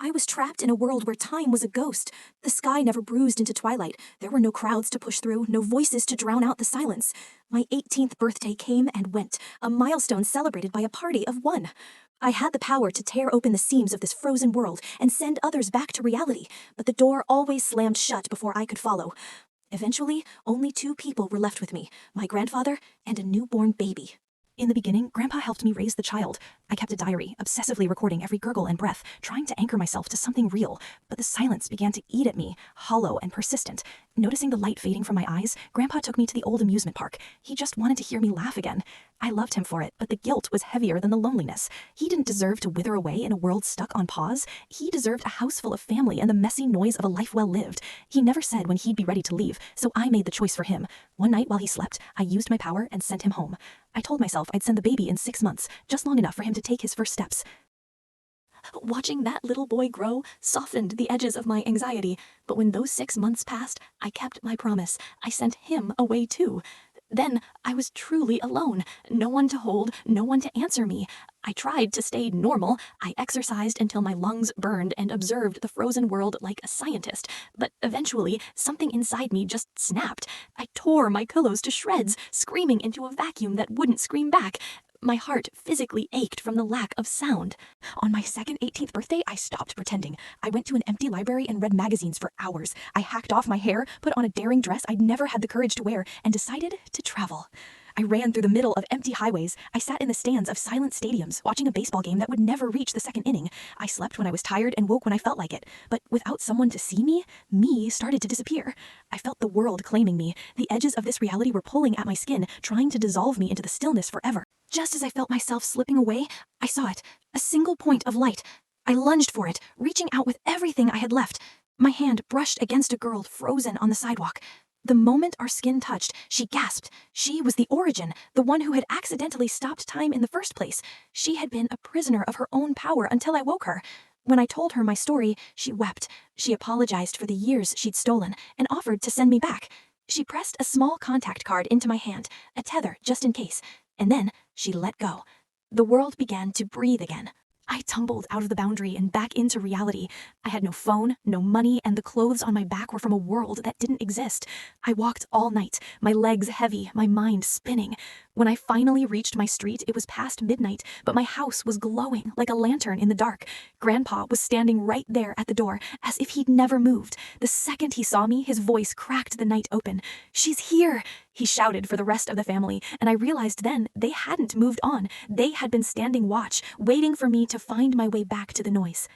I was trapped in a world where time was a ghost. The sky never bruised into twilight. There were no crowds to push through, no voices to drown out the silence. My 18th birthday came and went, a milestone celebrated by a party of one. I had the power to tear open the seams of this frozen world and send others back to reality, but the door always slammed shut before I could follow. Eventually, only two people were left with me, my grandfather and a newborn baby. In the beginning, Grandpa helped me raise the child. I kept a diary, obsessively recording every gurgle and breath, trying to anchor myself to something real, but the silence began to eat at me, hollow and persistent. Noticing the light fading from my eyes, Grandpa took me to the old amusement park. He just wanted to hear me laugh again. I loved him for it, but the guilt was heavier than the loneliness. He didn't deserve to wither away in a world stuck on pause. He deserved a house full of family and the messy noise of a life well lived. He never said when he'd be ready to leave, so I made the choice for him. One night while he slept, I used my power and sent him home. I told myself I'd send the baby in 6 months, just long enough for him to take his first steps. Watching that little boy grow softened the edges of my anxiety, but when those 6 months passed, I kept my promise. I sent him away too. Then I was truly alone, no one to hold, no one to answer me. I tried to stay normal. I exercised until my lungs burned and observed the frozen world like a scientist, but eventually something inside me just snapped. I tore my pillows to shreds, screaming into a vacuum that wouldn't scream back. My heart physically ached from the lack of sound. On my second 18th birthday, I stopped pretending. I went to an empty library and read magazines for hours. I hacked off my hair, put on a daring dress I'd never had the courage to wear, and decided to travel. I ran through the middle of empty highways. I sat in the stands of silent stadiums, watching a baseball game that would never reach the second inning. I slept when I was tired and woke when I felt like it. But without someone to see me started to disappear. I felt the world claiming me. The edges of this reality were pulling at my skin, trying to dissolve me into the stillness forever. Just as I felt myself slipping away, I saw it, a single point of light. I lunged for it, reaching out with everything I had left. My hand brushed against a girl frozen on the sidewalk. The moment our skin touched, she gasped. She was the origin, the one who had accidentally stopped time in the first place. She had been a prisoner of her own power until I woke her. When I told her my story, she wept. She apologized for the years she'd stolen and offered to send me back. She pressed a small contact card into my hand, a tether just in case, and then she let go. The world began to breathe again. I tumbled out of the boundary and back into reality. I had no phone, no money, and the clothes on my back were from a world that didn't exist. I walked all night, my legs heavy, my mind spinning. When I finally reached my street, it was past midnight, but my house was glowing like a lantern in the dark. Grandpa was standing right there at the door, as if he'd never moved. The second he saw me, his voice cracked the night open. "She's here!" he shouted for the rest of the family, and I realized then they hadn't moved on. They had been standing watch, waiting for me to find my way back to the noise.